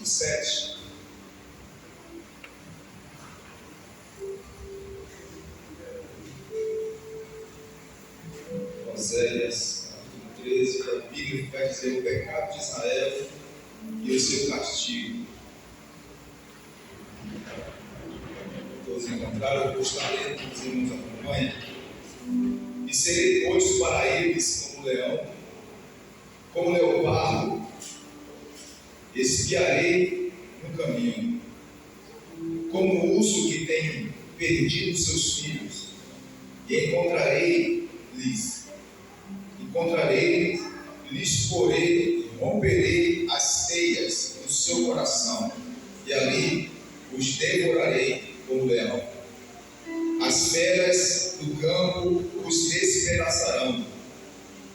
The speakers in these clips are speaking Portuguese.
7. Oséias, capítulo 13, o epígrafe vai dizer o pecado de Israel e o seu castigo. Todos encontraram, eu gostaria que os irmãos acompanhem. E serei posto para eles como leão, como leopardo, espiarei no caminho, como o urso que tem perdido seus filhos, e lhes porei, romperei as teias do seu coração, e ali os devorarei como leão. As feras do campo os despedaçarão.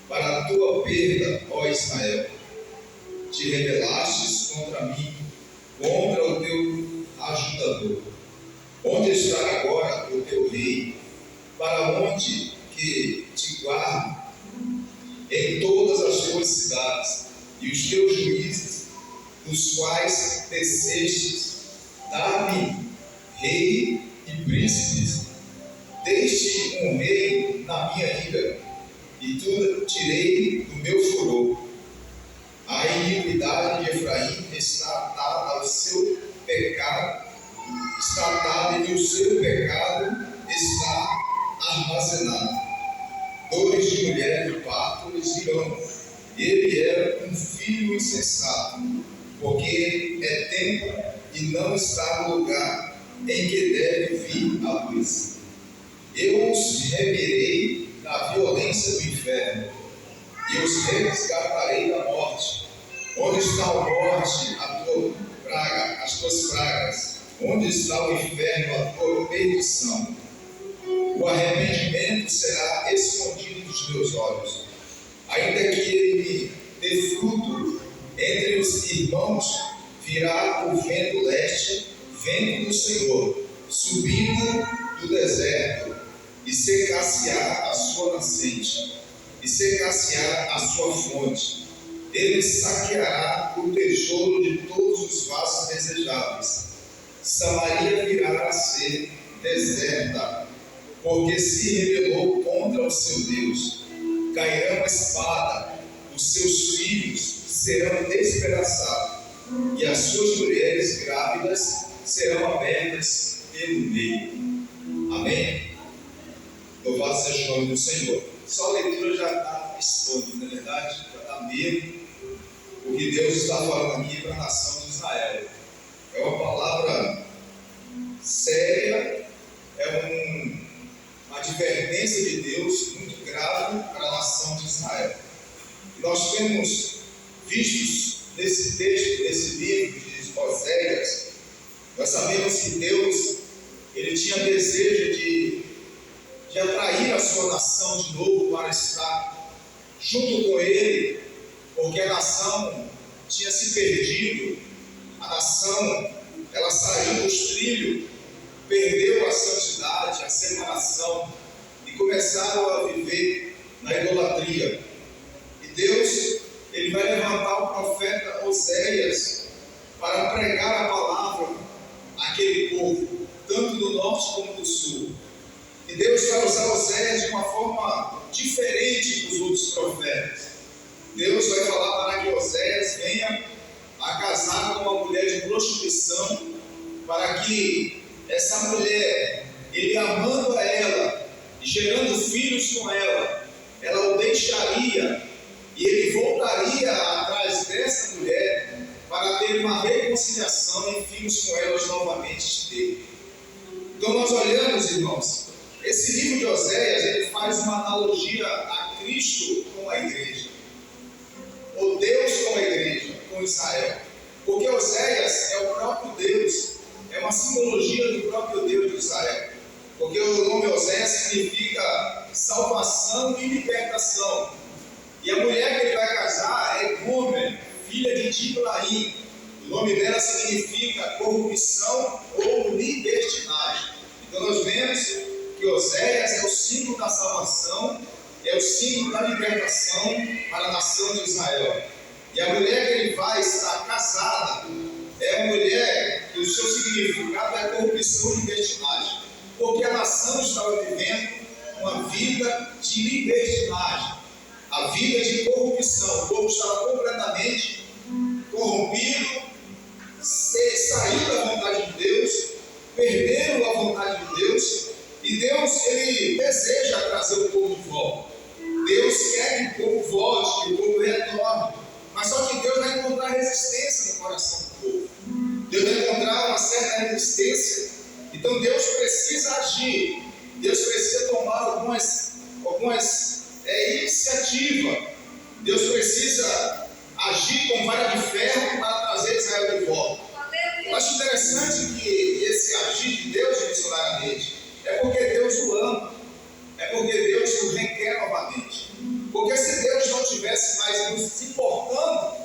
Para a tua perda, ó Israel, te rebelastes contra mim, contra o teu ajudador. Onde está agora o teu rei? Para onde que te guardo? Em todas as tuas cidades, e os teus juízes, dos quais tecestes, dá-me rei e príncipes. Deste um rei na minha ira, e tu tirei do meu furor. A iniquidade de Efraim está atada ao seu pecado, e o seu pecado está armazenado. Dores de mulher de parto lhes dirão: ele era um filho insensato, porque é tempo e não está no lugar em que deve vir a luz. Eu os remirei da violência do inferno, e os resgatarei da morte. Onde está a morte, a tua praga, as tuas pragas? Onde está o inferno, a tua perdição? O arrependimento será escondido dos meus olhos, ainda que ele me dê fruto entre os irmãos. Virá o vento leste, vento do Senhor, subindo do deserto, e secar-se-á a sua nascente, e secar-se-á a sua fonte. Ele saqueará o tesouro de todos os vasos desejáveis. Samaria virá a ser deserta, porque se rebelou contra o seu Deus. Cairão a espada, os seus filhos serão despedaçados, e as suas mulheres grávidas serão abertas pelo meio. Amém? Louvado seja o nome do Senhor. Só a leitura já dá espanto, na verdade, já dá medo o que Deus está falando aqui para a nação de Israel. É uma palavra séria, é uma advertência de Deus muito grave para a nação de Israel. E nós temos visto nesse texto, nesse livro de Oséias, nós sabemos que Deus ele tinha desejo de atrair a sua nação de novo para estar junto com ele, porque a nação tinha se perdido, a nação ela saiu dos trilhos, perdeu a santidade, a separação, e começaram a viver na idolatria. E Deus ele vai levantar o profeta Oséias para pregar a palavra àquele povo, tanto do norte como do sul. E Deus vai usar Oséias de uma forma diferente dos outros profetas. Deus vai falar para que Oséias venha a casar com uma mulher de prostituição, para que essa mulher, ele amando a ela e gerando filhos com ela, ela o deixaria e ele voltaria atrás dessa mulher para ter uma reconciliação e filhos com elas novamente dele. Então nós olhamos, irmãos, esse livro de Oséias, ele faz uma analogia a Cristo com a igreja, ou Deus com a igreja, com Israel, porque Oséias é o próprio Deus, é uma simbologia do próprio Deus de Israel, porque o nome Oséias significa salvação e libertação, e a mulher que ele vai casar é Gomer, filha de Diblaim. O nome dela significa corrupção ou libertinagem. Então nós vemos que Oséias é o símbolo da salvação, é o símbolo da libertação para a nação de Israel. E a mulher que ele vai estar casada, é uma mulher que o seu significado é corrupção e libertinagem, porque a nação estava vivendo uma vida de libertinagem, a vida de corrupção. O povo estava completamente corrompido, saiu da vontade de Deus, perderam a vontade de Deus, e Deus, ele deseja trazer o povo de volta. Deus quer que o povo volte, que o povo retorne, mas só que Deus vai encontrar resistência no coração do povo. Deus vai encontrar uma certa resistência. Então Deus precisa agir, Deus precisa tomar algumas iniciativas. Deus precisa agir com vara de ferro para trazer Israel de volta. Eu acho interessante que esse agir de Deus missionariamente é porque Deus o ama, é porque Deus o requer novamente. Porque se Deus não tivesse mais nos importando,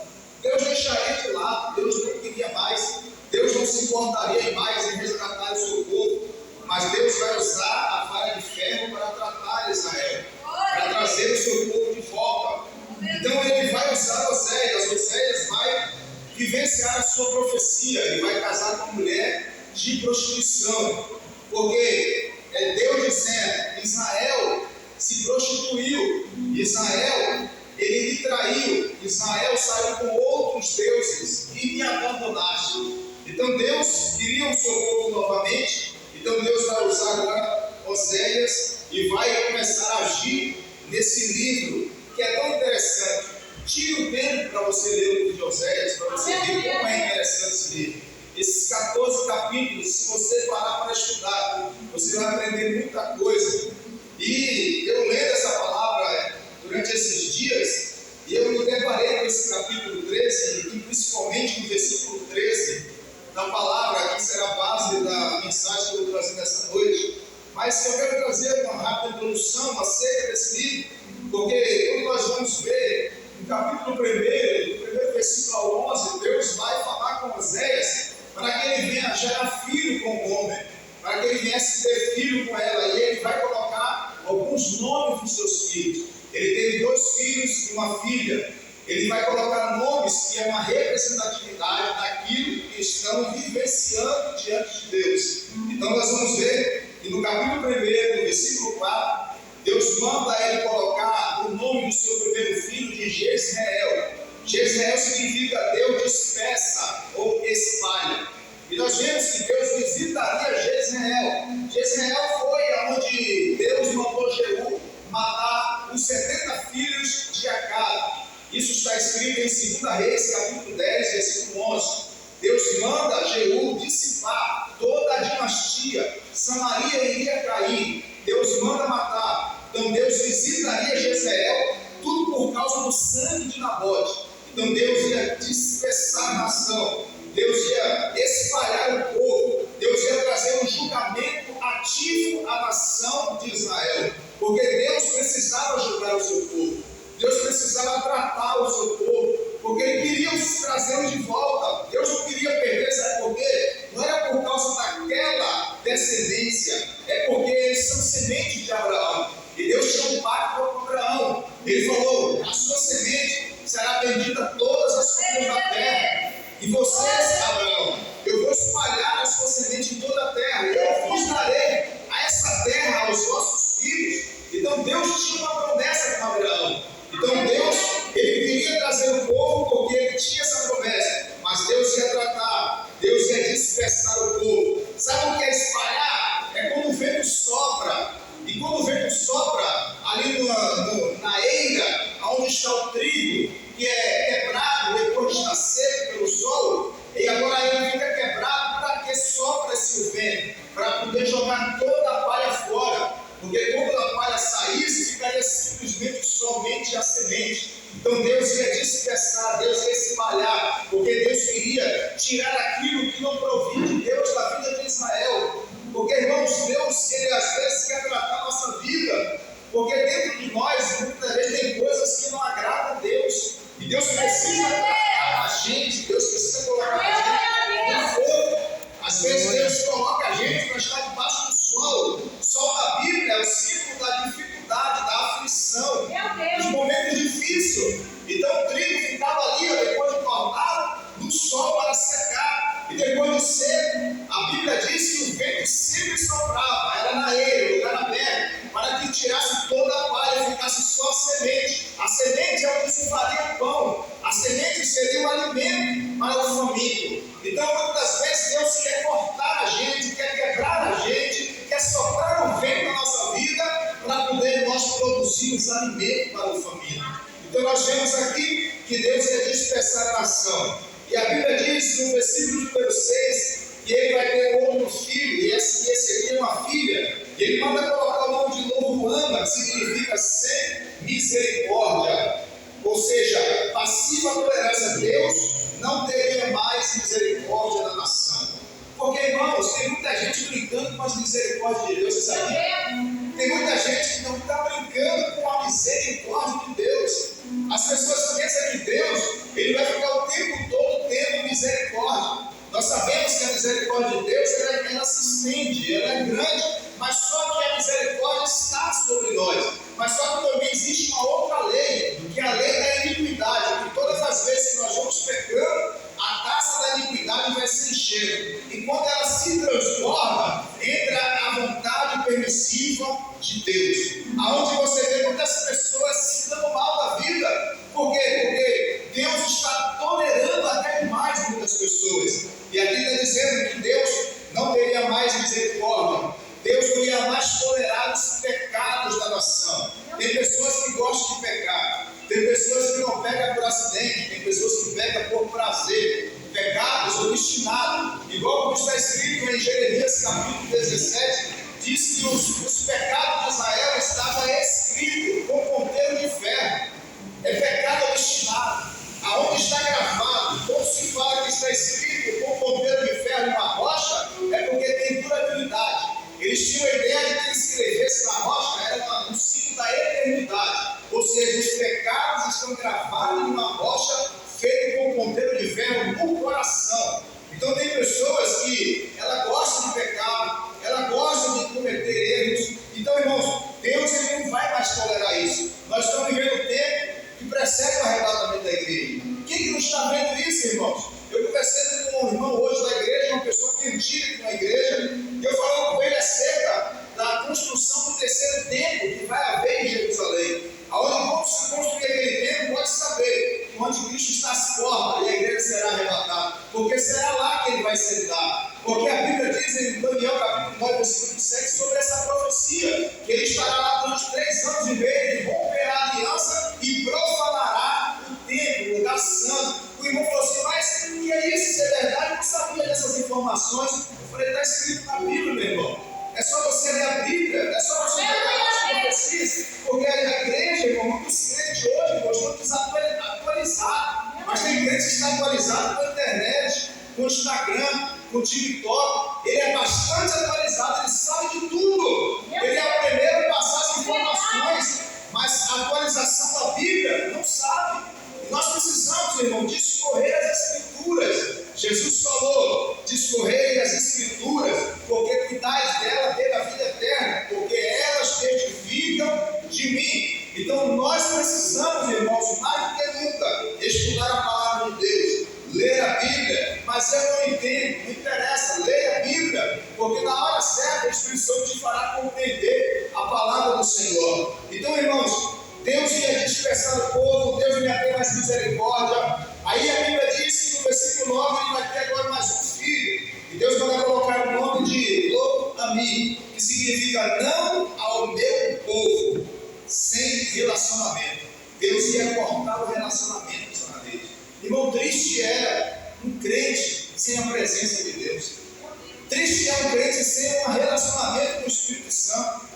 Deus deixaria de lado, Deus não queria mais, Deus não se importaria mais em resgatar o seu povo, mas Deus vai usar a vara de ferro para tratar Israel, para trazer o seu povo de volta. Então ele vai usar Oséias vai vivenciar a sua profecia, ele vai casar com uma mulher de prostituição, porque é Deus dizendo: Israel se prostituiu, Israel, ele me traiu, Israel saiu com outros deuses e me abandonaste. Então Deus queria o seu povo novamente, então Deus vai usar agora Oséias e vai começar a agir nesse livro, que é tão interessante. Tire o tempo para você ler o livro de Oséias, para você ver como é interessante esse livro. Esses 14 capítulos, se você parar para estudar, você vai aprender muita coisa. E eu lendo essa palavra durante esses dias, e eu me deparei com esse capítulo 13, e principalmente no versículo 13, da palavra que será a base da mensagem que eu vou trazer nessa noite. Mas eu quero trazer uma rápida introdução acerca desse livro, porque quando nós vamos ver no capítulo 1, do primeiro versículo ao 11, Deus vai falar com Oséias para que ele venha gerar filho com o homem, para que ele viesse ter filho com ela, e ele vai colocar alguns nomes dos seus filhos. Ele teve 2 filhos e uma filha. Ele vai colocar nomes que é uma representatividade daquilo que estão vivenciando diante de Deus. Então nós vamos ver que no capítulo 1, no versículo 4, Deus manda ele colocar o nome do seu primeiro filho de Jezreel. Jezreel significa Deus dispersa ou espalha. E nós vemos que Deus visitaria Jezreel. Jezreel foi aonde Deus mandou Jeú matar os 70 filhos de Acabe. Isso está escrito em 2 Reis, capítulo 10, versículo 11. Deus manda Jeú dissipar toda a dinastia. Samaria iria cair. Deus manda matar. Então Deus visitaria Jezreel, tudo por causa do sangue de Nabote. Então Deus ia dispersar a nação. Deus ia espalhar o povo. Deus ia trazer um julgamento ativo à nação de Israel. Porque Deus precisava julgar o seu povo. Deus precisava tratar o seu povo. Porque Ele queria trazê-los de volta. Deus não queria perder, sabe por quê? Não era por causa daquela descendência. É porque eles são semente de Abraão. E Deus tinha um pacto com Abraão. Ele falou: a sua semente será bendita todas as coisas da terra. E vocês, Abraão, eu vou espalhar a sua semente em toda a terra. E eu vos darei a essa terra aos vossos filhos. Então Deus tinha uma promessa com Abraão. Então Deus, Ele queria trazer o povo porque Ele tinha essa promessa. Mas Deus ia tratar, Deus ia dispersar o povo. Sabe o que é espalhar? É quando o vento sopra. E quando o vento sopra ali na eira, onde está o trigo, que é quebrado depois de estar seco pelo sol, e agora ele fica quebrado, para que sopra esse vento? Para poder jogar toda a palha fora. Porque quando a palha saísse, ficaria simplesmente somente a semente. Então Deus ia dispersar, Deus ia espalhar, porque Deus queria tirar aquilo que não provém de Deus da vida de Israel. Porque, irmãos, Deus, Ele às vezes quer tratar a nossa vida, porque dentro de nós, muitas vezes, tem coisas que não agradam a Deus. E Deus precisa tratar a gente, Deus precisa colocar a gente no fogo. Às vezes Deus coloca a gente para estar debaixo do sol. O sol da Bíblia é o símbolo da dificuldade, da aflição, dos momentos difíceis. Então o trigo ficava ali, depois de cortado, no sol para secar. sempre soprava, era na eira, lugar aberto, para que tirasse toda a palha e ficasse só a semente. A semente é onde se faria pão, a semente seria o alimento para o faminto. Então, muitas vezes, Deus quer cortar a gente, quer quebrar a gente, quer soprar um vento na nossa vida, para poder nós produzirmos alimento para o faminto. Então, nós vemos aqui que Deus ia dispersar a nação. E a Bíblia diz, no versículo número 6, que ele vai ter outro filho, e esse aqui é uma filha. E ele manda colocar o nome de Loruama, que significa sem misericórdia. Ou seja, passiva tolerância. Deus não teria mais misericórdia da nação. Porque, irmãos, tem muita gente brincando com as misericórdias de Deus, você sabia? Tem muita gente que não está brincando com a misericórdia de Deus. As pessoas pensam que Deus, ele vai ficar o tempo todo tendo misericórdia. Nós sabemos que a misericórdia de Deus, ela se estende, ela é grande, mas só que a misericórdia está sobre nós. Mas só que também existe uma outra lei, que é a lei da iniquidade, que todas as vezes que nós vamos pecando, a taça da iniquidade vai se enchendo. E quando ela se transborda, entra a vontade permissiva de Deus. Aonde você vê muitas pessoas se dando mal da vida. Por quê? Porque Deus está tolerando até demais muitas pessoas. E aqui está dizendo que Deus não teria mais misericórdia. Deus não ia mais tolerar os pecados da nação. Tem pessoas que gostam de pecar. Tem pessoas que não pecam por acidente. Tem pessoas que pecam por prazer. Pecados obstinados. Igual como está escrito em Jeremias capítulo 17. Diz que os pecados de Israel estavam escritos com ponteiro de ferro. É pecado obstinado. Aonde está gravado, quando se fala que está escrito com ponteiro de ferro em uma rocha, é porque tem durabilidade. Eles tinham a ideia de que escrevesse na rocha era um símbolo da eternidade. Ou seja, os pecados estão gravados em uma rocha feita com ponteiro de ferro no coração. Então tem pessoas que ela gosta de pecar, ela gosta de cometer erros. Então, irmãos, Deus ele não vai mais tolerar isso. Nós estamos vivendo um tempo que precede o arrebatamento da igreja. Quem não está vendo isso, irmãos? Eu conversei com um irmão hoje da igreja, uma pessoa que antiga aqui na igreja, e eu falando com ele acerca da construção do terceiro templo que vai haver em Jerusalém. Aonde quando se construir aquele templo, pode saber que o anticristo está às portas e a igreja será arrebatada. Porque será lá que ele vai sentar. Porque a Bíblia diz em Daniel capítulo 9, versículo 7 sobre essa profecia, que ele estará lá durante 3 anos e meio, ele romperá a aliança e profanará o templo, o lugar santo. O irmão falou assim, mas que é isso? Se é verdade, eu não sabia dessas informações. Eu falei, está escrito na Bíblia, meu irmão. É só você ler a Bíblia, é só você pegar as profecias, porque a igreja, irmão, muitos crentes hoje, irmão, estão desatualizados. Mas tem crente que está atualizado com a internet, com o Instagram, com o TikTok. Ele é bastante atualizado, ele sabe de tudo. Ele é o primeiro a passar as informações, mas a atualização da Bíblia não sabe. E nós precisamos, irmão, discorrer as Escrituras. Jesus falou, discorrei as Escrituras, porque cuidais dela ter a vida eterna, porque elas testificam de mim. Então nós precisamos, irmãos, mais do que nunca, estudar a palavra de Deus, ler a Bíblia. Mas eu não entendo, não interessa, leia a Bíblia, porque na hora certa o Espírito Santo te fará compreender a palavra do Senhor. Então, irmãos, Deus ia dispersar o povo, Deus ia ter mais misericórdia. Aí a Bíblia diz que no versículo 9 ele vai ter agora mais um filho. E Deus vai colocar o nome de Lo-Ami, que significa não ao meu povo, sem relacionamento. Deus ia cortar o relacionamento dos amarelos. Irmão, triste era um crente sem a presença de Deus. Triste é um crente sem um relacionamento com o Espírito Santo.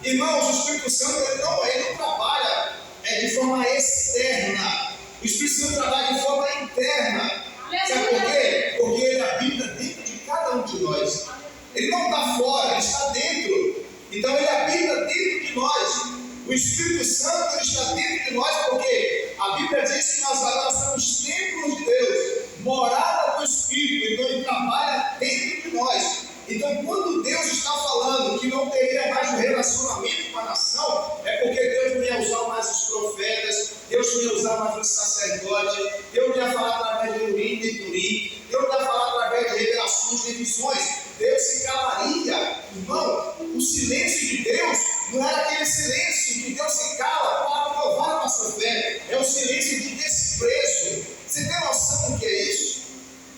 Irmãos, o Espírito Santo ele não trabalha de forma externa. O Espírito Santo trabalha de forma interna. Sabe por quê? Porque ele habita dentro de cada um de nós. Ele não está fora, ele está dentro. Então ele habita dentro de nós. O Espírito Santo está dentro de nós porque a Bíblia diz que nós agora somos templos de Deus, morada do Espírito. Então ele trabalha dentro de nós. Então, quando Deus está falando que não teria mais um relacionamento com a nação, é porque Deus não ia usar mais os profetas, Deus não ia usar mais os sacerdotes, Deus não ia falar através de Urim e Turim, Deus não ia falar através de revelações revelações, de visões. Deus se calaria. Irmão, o silêncio de Deus não era aquele silêncio que Deus se cala para provar a nossa fé. É o silêncio de desprezo. Você tem noção do que é isso?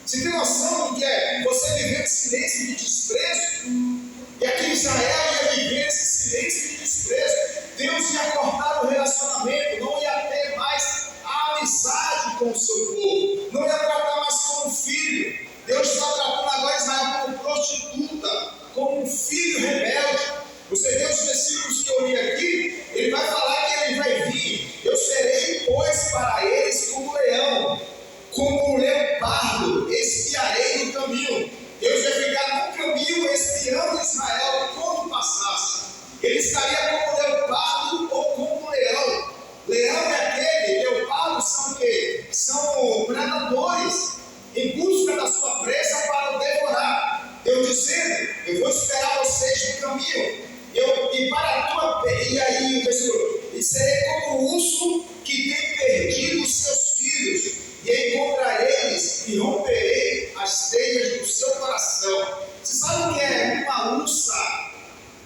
Você tem noção do que é você viver em silêncio de desprezo? E aqui em Israel ia viver esse silêncio de desprezo. Deus ia cortar o relacionamento, não ia ter mais a amizade com o seu povo, não ia tratar mais como filho. Deus está tratando agora Israel como prostituta, como um filho rebelde. Você vê os versículos que eu li aqui, ele vai falar que ele vai vir. Eu serei, pois, para eles como leão, como um leopardo, espiarei no caminho. Deus ia ficar no caminho espiando Israel quando passasse. Ele estaria como leopardo ou como leão. Leão é aquele, leopardo são o quê? São predadores em busca da sua presa para o devorar. Deus dizendo, eu vou esperar vocês no caminho. E aí o versículo, e serei como o urso que tem perdido os seus filhos, e encontrarei-eles e romperei as teias do seu coração. Você sabe o que é uma ursa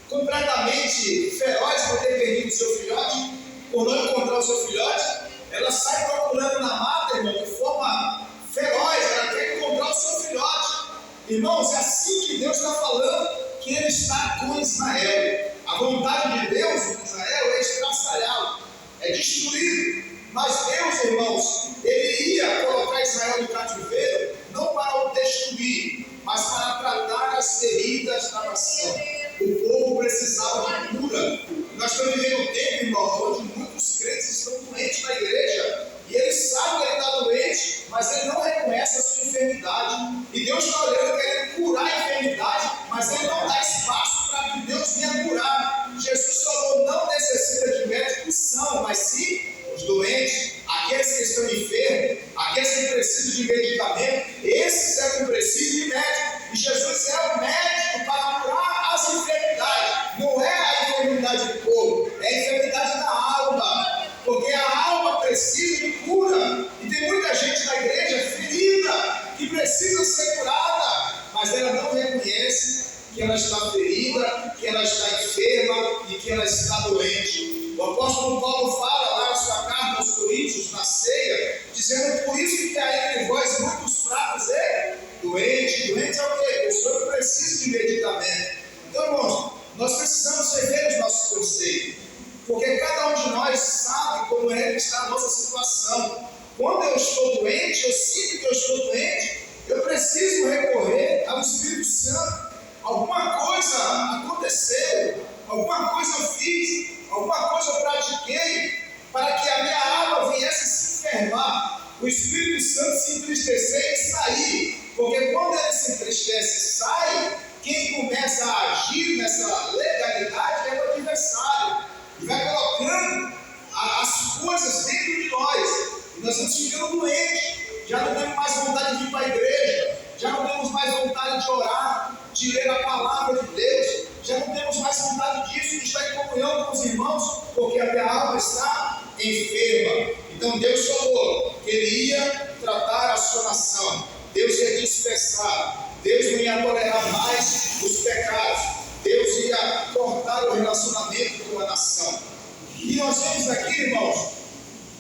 completamente feroz por ter perdido o seu filhote, por não encontrar o seu filhote? Ela sai procurando na mata, irmão, de forma feroz, ela quer encontrar o seu filhote. Irmãos, é assim que Deus está falando que Ele está com Israel. A vontade de Deus com Israel é estraçalhá-lo, é destruí-lo. Mas Deus, irmãos, Ele ia colocar Israel no cativeiro, não para o destruir, mas para tratar as feridas da nação. O povo precisava de cura. Nós estamos vivendo um tempo, irmão, onde muitos crentes estão doentes na igreja. E ele sabe que ele está doente, mas ele não reconhece a sua enfermidade. E Deus está olhando, querendo curar a enfermidade, mas ele não dá espaço para que Deus venha curar. Jesus falou, não necessita de médicos são, mas sim os doentes, aqueles que estão enfermos, aqueles que precisam de medicamento, esses é que precisam de médico. E Jesus é o médico para curar as enfermidades. Não é a enfermidade do corpo, é a enfermidade da alma. Porque a alma precisa de cura. E tem muita gente na igreja ferida, que precisa ser curada, mas ela não reconhece que ela está ferida, que ela está enferma e que ela está doente. O apóstolo Paulo fala lá na sua carta aos Coríntios, na ceia, dizendo, por isso que há entre vós muitos fracos e doentes. Doente é o quê? Pessoa que precisa de medicamento. Então, irmãos, nós precisamos rever os nossos conceitos, porque cada um de nós sabe como é que está a nossa situação. Quando eu estou doente, eu sinto que eu estou doente, eu preciso recorrer ao Espírito Santo. Alguma coisa aconteceu, alguma coisa eu fiz, alguma coisa eu pratiquei, para que a minha alma viesse se enfermar, o Espírito Santo se entristecer e sair. Porque quando ele se entristece e sai, quem começa a agir nessa legalidade é o adversário. E vai colocando as coisas dentro de nós. E nós estamos ficando doentes. Já não temos mais vontade de vir para a igreja. Já não temos mais vontade de orar, de ler a palavra de Deus. Já não temos mais vontade disso, de estar em comunhão com os irmãos, porque a minha alma está enferma. Então Deus falou que Ele ia tratar a sua nação. Deus ia dispersar. Deus não ia tolerar mais os pecados. Deus ia cortar o relacionamento com a nação. E nós vemos aqui, irmãos,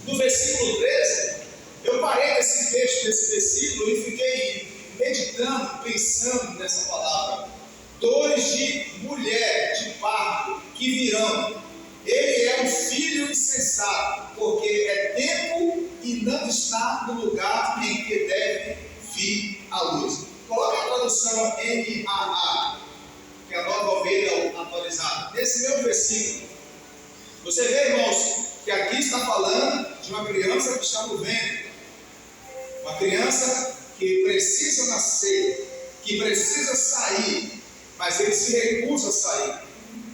no versículo 13, eu parei nesse texto, nesse versículo, e fiquei meditando, pensando nessa palavra. Dores de mulher, de parto, que virão. Ele é um filho insensato, porque é tempo e não está no lugar em que deve vir a luz. Coloque a tradução NAA, que é a nova ovelha atualizada. Nesse mesmo versículo, você vê, irmãos, que aqui está falando de uma criança que está no ventre. Uma criança que precisa nascer, que precisa sair, mas ele se recusa a sair.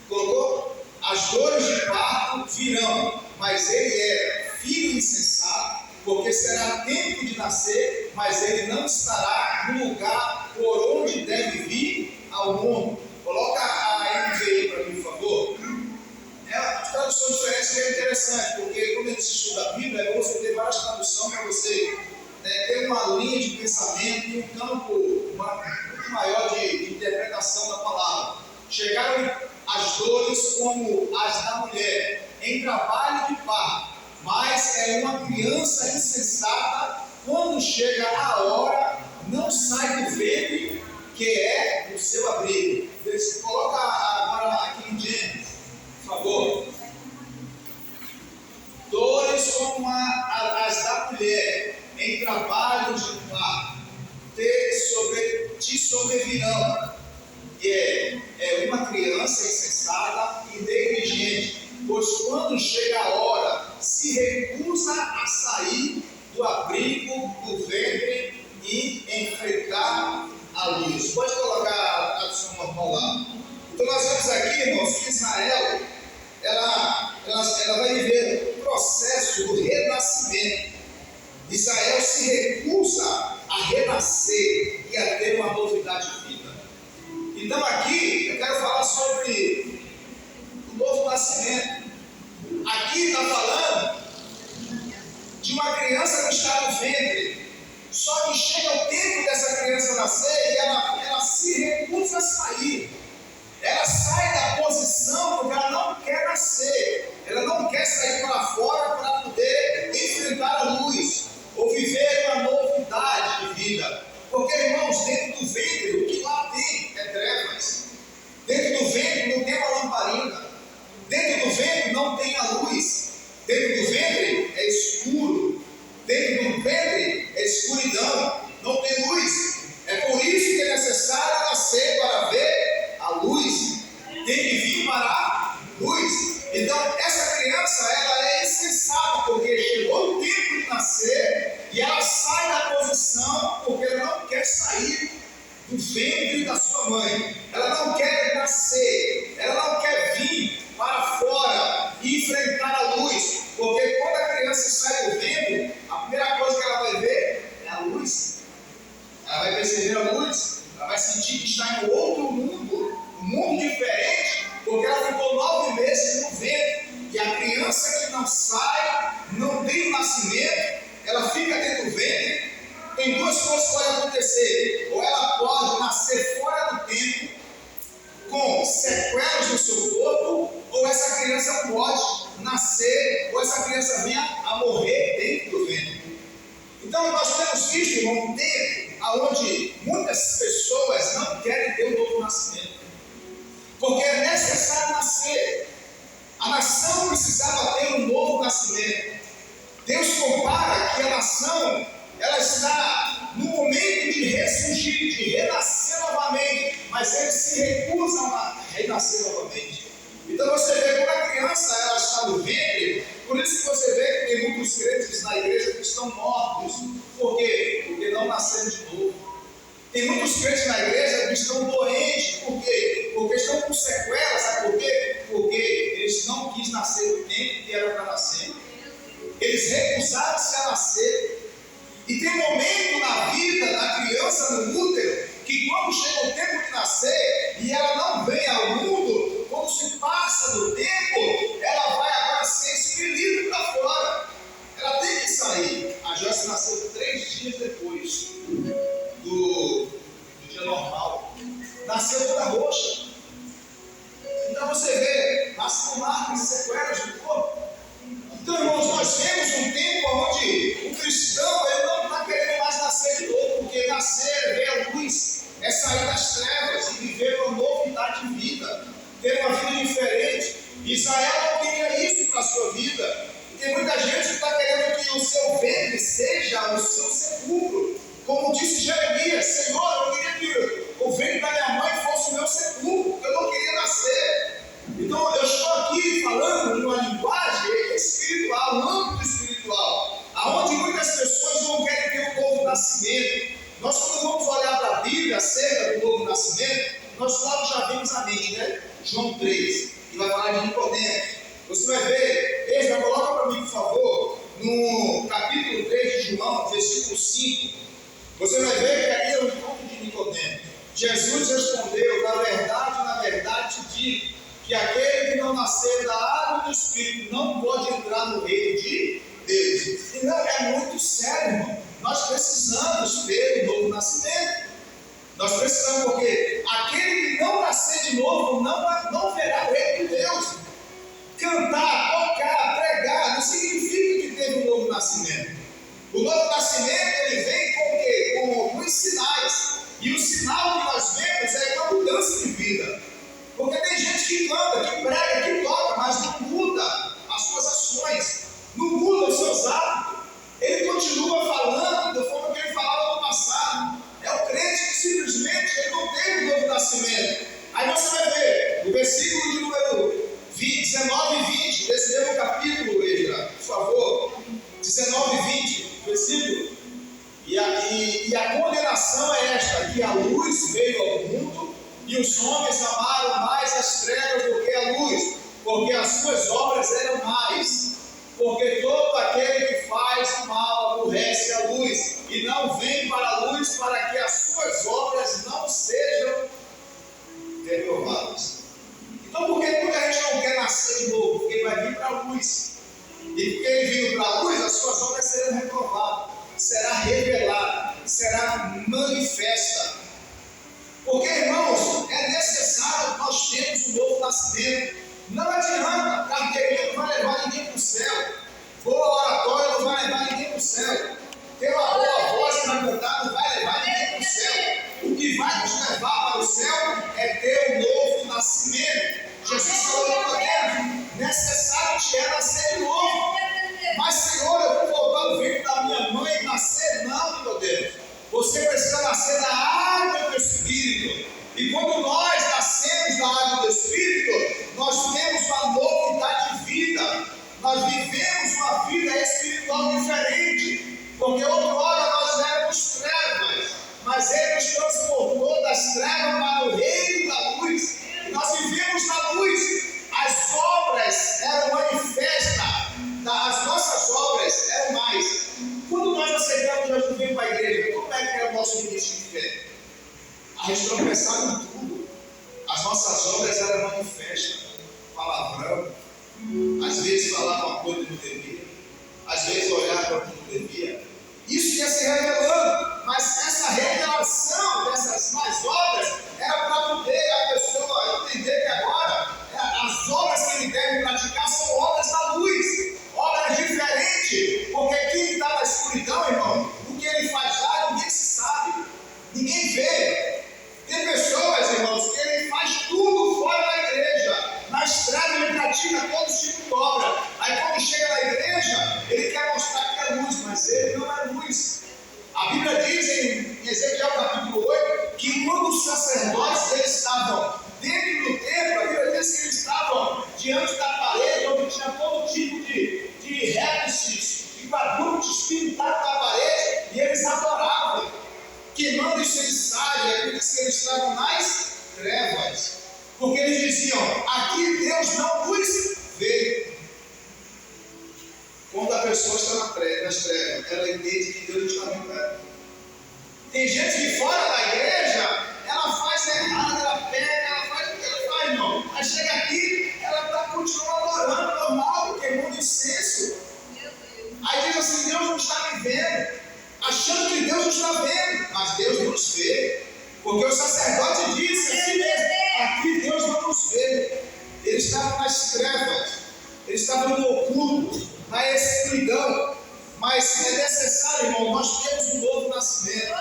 Colocou? As dores de parto virão, mas ele é filho insensato, porque será tempo de nascer, mas ele não estará no lugar por onde deve vir ao mundo. Coloca a NVI para mim, por favor. É uma tradução diferente que é interessante, porque quando a gente estuda a Bíblia, é bom você ter várias traduções para você ter uma linha de pensamento, um campo maior de interpretação da palavra. Chegaram as dores como as da mulher, em trabalho de parto, mas é uma criança insensata, quando chega a hora, não sai do ventre, que é o seu abrigo. Coloca agora aqui em Gênesis, por favor. Dores como as da mulher, em trabalho de parto, te sobrevirão. É uma criança insensata e negligente, pois quando chega a hora, se recusa a sair do abrigo do ventre e enfrentar a luz. Pode colocar a tradução normal lá. Então nós vemos aqui, irmãos, que Israel, ela vai viver o processo do renascimento. Israel se recusa a renascer e a ter uma novidade de vida. Então aqui eu quero falar sobre o novo nascimento. Aqui está falando de uma criança que está no ventre. Só que chega o tempo dessa criança nascer e ela se recusa a sair. Ela sai da posição porque ela não quer nascer. Ela não quer sair para fora para poder enfrentar a luz ou viver uma novidade de vida. Porque, irmãos, dentro do ventre, o que lá tem é trevas. Dentro do ventre não tem uma lamparina. Dentro do ventre não tem a luz. Dentro do ventre é escuro. Dentro do ventre é escuridão. Não tem luz. É por isso que é necessário nascer para ver a luz. Tem que vir para a luz. Então, essa criança, ela é insensata, porque chegou o tempo de nascer e ela sai da posição porque ela não quer sair do ventre da sua mãe. Ela não quer nascer, ela não quer vir para fora e enfrentar a luz, porque quando a criança sai do ventre, a primeira coisa que ela vai ver é a luz. Ela vai perceber a luz, ela vai sentir que está em outro mundo, um mundo diferente, porque ela ficou 9 meses no ventre. E a criança que não sai, não tem o nascimento, ela fica dentro do ventre. Tem duas coisas que podem acontecer: ou ela pode nascer fora do tempo, com sequelas no seu corpo, ou essa criança pode nascer, ou essa criança venha a morrer dentro do ventre. Então nós temos visto, irmão, um tempo onde muitas pessoas não querem ter um novo nascimento, porque é necessário nascer. A nação precisava ter um novo nascimento. Deus compara que a nação, ela está no momento de ressurgir, de renascer novamente, mas eles se recusam a renascer novamente. Então você vê, quando a criança ela está no ventre, por isso que você vê que tem muitos crentes na igreja que estão mortos. Por quê? Porque não nasceram de novo. Tem muitos crentes na igreja que estão doentes. Por quê? Porque estão com sequelas. Sabe por quê? Porque eles não quis nascer no tempo que era para nascer. Eles recusaram-se a nascer. E tem momento na vida da criança no útero que quando chega o tempo de nascer e ela não vem ao mundo, quando se passa do tempo, ela vai agora ser expelida para fora. Ela tem que sair. A Joyce nasceu 3 dias depois do dia normal. Nasceu toda roxa. Então você vê, nasce com marcas e sequelas no corpo. Então, irmãos, nós vemos um tempo onde o cristão ele não está querendo mais nascer de novo, porque nascer, ver a luz, é sair das trevas e viver uma novidade de vida, ter uma vida diferente. Israel não queria isso para a sua vida. E tem muita gente que está querendo que o seu ventre seja o seu sepulcro. Como disse Jeremias: Senhor, eu queria que o ventre da minha mãe fosse o meu sepulcro, porque eu não queria nascer. Então eu estou aqui falando de uma linguagem espiritual, no âmbito espiritual, aonde muitas pessoas não querem ter um novo nascimento. Nós, quando vamos olhar para a Bíblia acerca do novo nascimento, nós logo já vimos a mente, né? João 3, que vai falar de Nicodemo. Você vai ver, veja, coloca para mim, por favor, no capítulo 3 de João, versículo 5. Você vai ver que aqui é o encontro de Nicodemo. Jesus respondeu: na verdade te digo, que aquele que não nascer da água e do Espírito não pode entrar no reino de Deus. E não, é muito sério, irmão. Nós precisamos ter um novo nascimento. Nós precisamos, porque aquele que não nascer de novo não verá o reino de Deus. Cantar, tocar, pregar, não significa que teve um novo nascimento. O novo nascimento, ele vem com o quê? Com alguns sinais. E o sinal que nós vemos é uma mudança de vida. Porque tem gente que canta, que prega, que toca, mas não muda as suas ações, não muda os seus hábitos. Ele continua falando da forma que ele falava no passado. É o crente que simplesmente ele não teve um novo nascimento. Aí você vai ver o versículo de número 19 e 20, desse mesmo capítulo, Edra, por favor. 19 e 20, versículo. E a condenação é esta, que a luz veio ao mundo, e os homens amaram mais as trevas do que a luz, porque as suas obras eram más. Porque todo aquele que faz o mal aborrece a luz, e não vem para a luz, para que as suas obras não sejam reprovadas. Então, por que a gente não quer nascer de novo? Porque ele vai vir para a luz. E porque ele vindo para a luz, as suas obras serão reprovadas, será revelada, será manifesta. Porque, irmãos, é necessário que nós tenhamos um novo nascimento. Não adianta, carteirinha não vai levar ninguém para o céu, boa oratória não vai levar ninguém para o céu, ter uma boa voz para cantar não vai levar ninguém para o céu. O que vai nos levar para o céu é ter um novo nascimento. Jesus falou para Nicodemus: necessário te é nascer de novo. Mas, Senhor, eu vou voltar no ventre da minha mãe e nascer? Não, Nicodemus. Você precisa nascer da água do Espírito. E quando nós nascemos da água do Espírito, nós temos uma novidade de vida. Nós vivemos uma vida espiritual diferente. Porque outrora nós éramos trevas, mas Ele nos transportou das trevas para o reino da luz. E nós vivemos na luz. As obras eram manifestas. As nossas obras eram mais. Quando nós aceitamos Jesus vir para a igreja, como é que é o nosso início de fé? A gente tropeçava em tudo. As nossas obras eram manifestas. Palavrão. Às vezes falava uma coisa que não devia. Às vezes olhava para o que não devia. Isso ia se revelando. Mas essa revelação dessas más obras era para poder a pessoa entender que agora as obras que ele deve praticar são obras da luz. Obras diferentes. Porque quem está na escuridão, irmão, o que ele faz lá, ninguém se sabe. Ninguém vê. Tem pessoas, irmãos, que ele faz tudo fora da igreja. Na estrada ele pratica todo tipo de obra. Aí quando chega na igreja, ele quer mostrar que é luz, mas ele não é luz. A Bíblia diz em Ezequiel capítulo 8, que quando os sacerdotes eles estavam dentro do templo, a Bíblia diz que eles estavam diante da parede, onde tinha todo tipo de répteis, de quadrúpedes pintados na parede, e eles adoravam, queimando incensário. A Bíblia diz que eles estavam nas trevas, porque eles diziam: aqui Deus não nos vê. Quando a pessoa está nas trevas, ela entende que Deus está no inferno. Tem gente que fora da igreja, ela faz errado, ela pega, ela faz o que ela faz, irmão. Aí chega aqui, ela continua adorando normal, queimando incenso. Aí diz assim: Deus não está me vendo, achando que Deus não está vendo, mas Deus nos vê. Porque o sacerdote disse assim mesmo: aqui Deus não nos vê. Ele estava nas trevas, ele estava no oculto, na escuridão. Mas é necessário, irmão, nós temos um novo nascimento.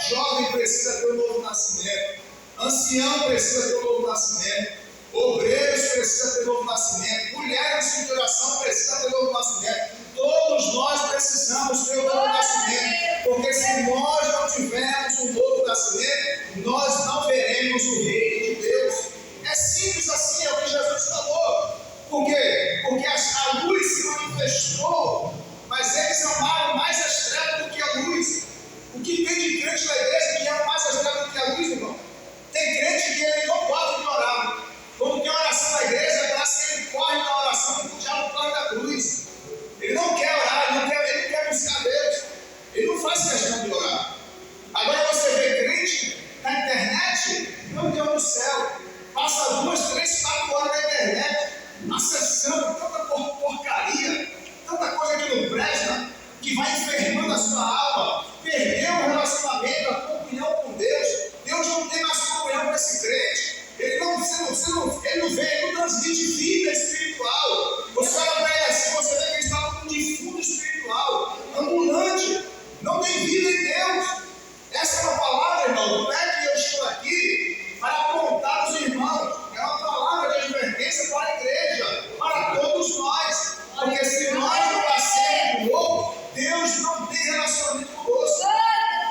Jovem precisa ter um novo nascimento. Ancião precisa ter um novo nascimento. Obreiros precisam ter um novo nascimento. Mulheres de oração precisam ter um novo nascimento. Todos nós precisamos ter um novo nascimento. Porque se nós não tivermos um novo nascimento, nós não veremos o reino de Deus. É simples assim, é o que Jesus falou. Por quê? Porque a luz se manifestou, mas eles amaram mais as trevas do que a luz. O que tem de crente na igreja que ama mais as trevas do que a luz, irmão? Tem crente que ele não gosta de orar. Quando tem oração na igreja, parece que ele corre da oração porque o diabo corre da cruz. Ele não quer orar, ele não quer buscar Deus. Ele não faz questão de orar. Agora você vê crente na internet, meu Deus do céu, passa 2, 3, 4 horas na internet, acessando tanta porcaria, tanta coisa que não presta, que vai enfermando a sua alma. Perdeu o relacionamento, a comunhão com Deus. Tem crente, ele não vê, ele não transmite vida espiritual. Você olha para ele assim, você vê que ele está com um defunto espiritual, ambulante, não tem vida em Deus. Essa é uma palavra, irmão, não é que eu estou aqui para apontar os irmãos, é uma palavra de advertência para a igreja, para todos nós, porque se nós não nascermos de novo, Deus não tem relacionamento conosco.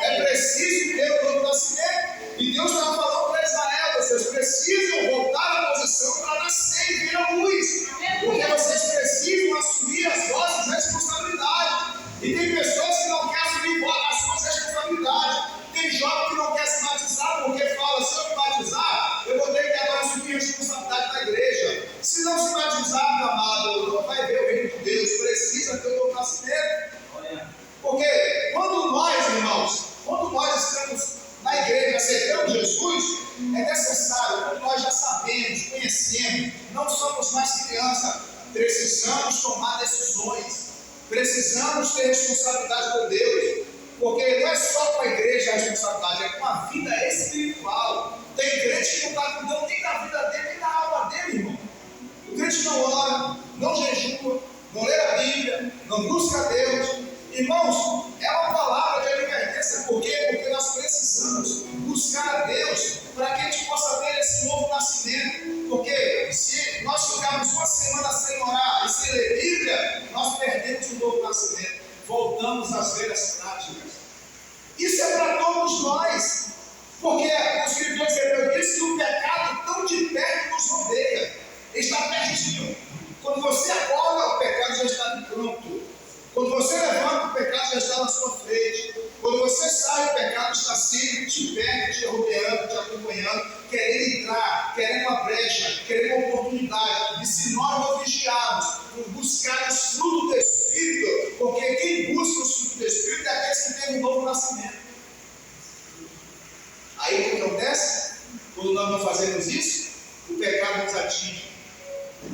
É preciso ter o novo nascimento. E Deus estava falando para Israel: vocês precisam voltar à posição para nascer e ver a luz. Porque vocês precisam assumir as vossas responsabilidades. E tem pessoas que não querem assumir as suas responsabilidades. Tem jovem que não quer se batizar porque fala: se eu me batizar, eu vou ter que agora assumir a responsabilidade da igreja. Se não se batizar, meu amado, não vai ver o reino de Deus. Precisa ter o novo nascimento. Porque quando nós, irmãos, quando nós estamos na igreja, aceitamos Jesus, é necessário, quando nós já sabemos, conhecemos, não somos mais crianças, precisamos tomar decisões, precisamos ter responsabilidade com Deus, porque não é só com a igreja a responsabilidade, é com a vida espiritual. Tem crente que não está cuidando nem da vida dele, nem da alma dele, irmão. O crente não ora, não jejua, não lê a Bíblia, não busca Deus. Irmãos, é uma palavra de advertência. Por quê? Porque nós precisamos buscar a Deus para que a gente possa ter esse novo nascimento. Porque se nós ficarmos uma semana sem orar e sem ler Bíblia, nós perdemos o novo nascimento. Voltamos às velhas práticas. Isso é para todos nós. Porque o escritor de Hebreus diz que o pecado tão de perto nos rodeia. Ele está pertinho. Quando você acorda, o pecado já está pronto. Quando você levanta, o pecado já está na sua frente. Quando você sai, o pecado está sempre te perto, te rodeando, te acompanhando, querendo entrar, querendo uma brecha, querendo uma oportunidade. E se nós não vigiarmos, buscar os frutos do Espírito, porque quem busca os frutos do Espírito é aqueles que têm um novo nascimento. Aí o que acontece? Quando nós não fazemos isso, o pecado nos atinge.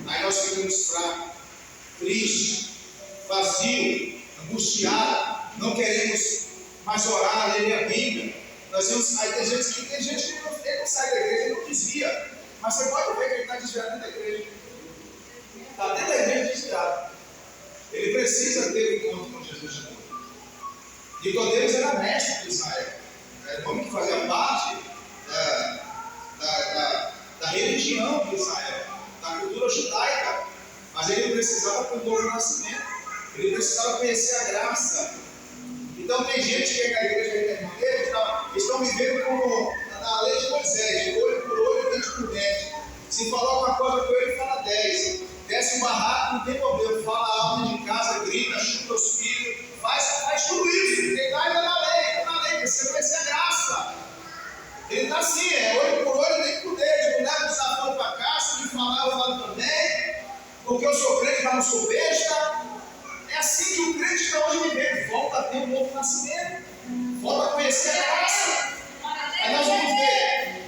Aí nós ficamos fracos, tristes, vazio, angustiado, não queremos mais orar, ler a Bíblia. Aí tem gente que não sai da igreja, ele não desvia, mas você pode ver que ele está desviado dentro da igreja. Está dentro da igreja desviado. Ele precisa ter um encontro com Jesus de novo. Nicodemos era mestre de Israel, era um homem que fazia parte da religião de Israel, da cultura judaica, mas ele precisava ter um novo nascimento. Ele precisava conhecer a graça. Então tem gente que é na igreja que estão vivendo como na lei de Moisés, olho por olho, dente por dente. Se falar uma coisa com ele, fala 10. Desce o barraco, não tem problema. Fala alto de casa, grita, chuta os filhos, faz tudo isso. Ele está ainda na lei, precisa conhecer a graça. Ele está assim, olho por olho, dente por dente. Não leva o desafio para casa, se me falar, eu falo também. Porque eu sou crente, mas não sou besta. É assim que o crente está hoje vivendo. Volta a ter um novo nascimento. Volta a conhecer a graça. Aí nós vamos ver,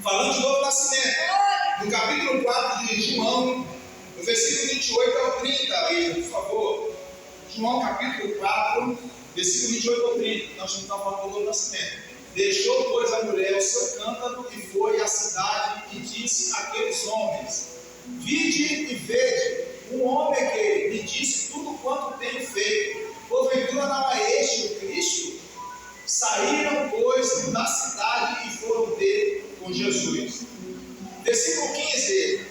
falando de novo nascimento, no capítulo 4 de João, no versículo 28 ao 30, veja, por favor. João capítulo 4, versículo 28 ao 30. Nós estamos falando do novo nascimento. Deixou, pois, a mulher o seu cântaro e foi à cidade e disse àqueles homens: vide e vede, um homem que me disse tudo quanto tenho feito. Porventura não é este o Cristo? Saíram, pois, da cidade e foram ter com Jesus. Versículo 15.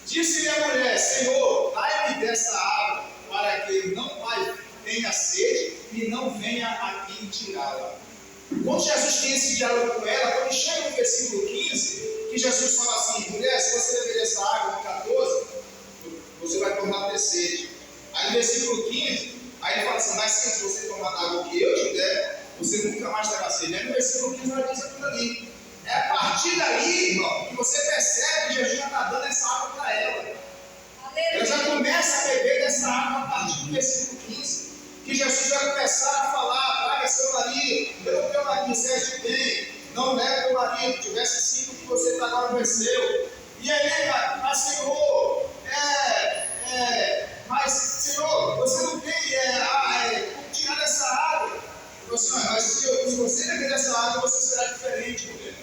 Disse-lhe a mulher: Senhor, dai-me dessa água, para que ele não mais tenha sede e não venha aqui tirá-la. Quando Jesus tem esse diálogo com ela, quando chega no versículo 15, que Jesus fala assim: mulher, se você beber essa água no 14, você vai tornar a ter sede. Aí no versículo 15, aí ele fala assim: mas se você tomar a água que eu te der, você nunca mais terá sede. Aí no versículo 15 ela diz aquilo ali. É a partir daí, irmão, que você percebe que Jesus já está dando essa água para ela. Ela já começa a beber dessa água a partir do versículo 15. Que Jesus vai começar a falar: traga seu marido, eu não tenho marido, se tem, não leve teu marido, tivesse 5 que você agora venceu. E aí, mas Senhor, mas Senhor, você não tem como tirar essa água. assim, mas se você beber dessa água, você será diferente, mulher.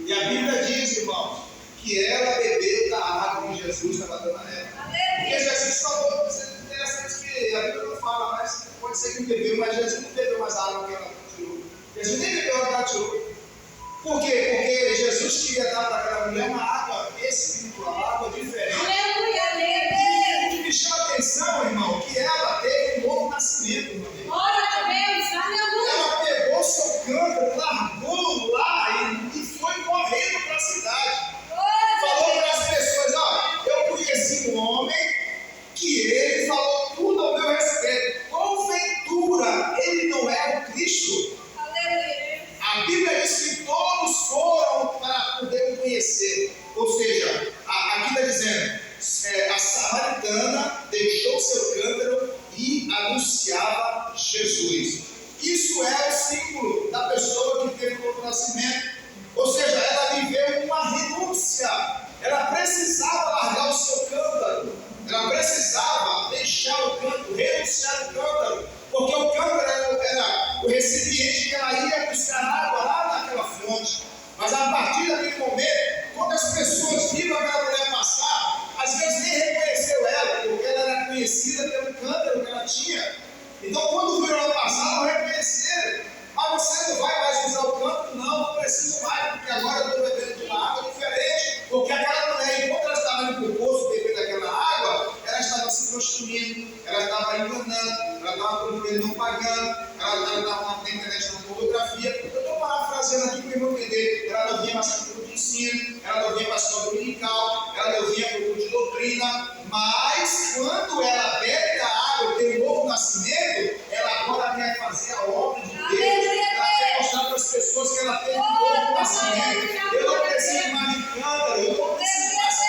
E a Bíblia diz, irmãos, que ela bebeu da água que Jesus estava dando a ela. Porque Jesus falou, você interessante que a Bíblia não fala, mas pode ser que bebeu, mas Jesus não bebeu mais água que ela tirou. Jesus nem bebeu a que ela tirou. Por quê? Porque Jesus queria dar para aquela mulher uma água espiritual, água diferente. O que me chama a atenção, irmão, que ela teve um novo nascimento, meu Deus. Ela pegou seu cântaro, largou lá e foi correndo para a cidade. Falou para as pessoas, eu conheci um homem que ele falou tudo ao meu respeito. Porventura, ele não é o Cristo? A Bíblia diz que todos foram para poder o conhecer. Ou seja, aqui está dizendo, a samaritana deixou seu cântaro e anunciava Jesus. Isso é o símbolo da pessoa que teve o novo nascimento. Ou seja, ela viveu uma renúncia. Ela precisava largar o seu cântaro. Ela precisava deixar o cântaro, renunciar o cântaro. Porque o cântaro era o recipiente que ela ia buscar água lá naquela fonte. Mas a partir daquele momento, quando as pessoas viram aquela mulher passar, às vezes nem reconheceu ela, porque ela era conhecida pelo cântaro que ela tinha. Então, quando viram ela passar, não reconheceram. Mas você não vai mais usar o cântaro? Não preciso mais, porque agora eu estou bebendo de uma água diferente. Porque aquela mulher, enquanto ela estava indo para o poço bebendo aquela água, ela estava se prostituindo, ela estava enganando, ela estava não pagando, ela estava na internet na pornografia. Eu estou parafraseando aqui para o irmão entender. Ela não vinha mais para o culto de ensino, ela não vinha mais para o dominical, ela não vinha para o culto de doutrina. Mas quando ela bebe a água e tem um novo nascimento, ela agora quer fazer a obra de Deus. Ela quer mostrar para as pessoas que ela teve um novo nascimento. Eu não preciso mais de cântaro, eu não preciso mais de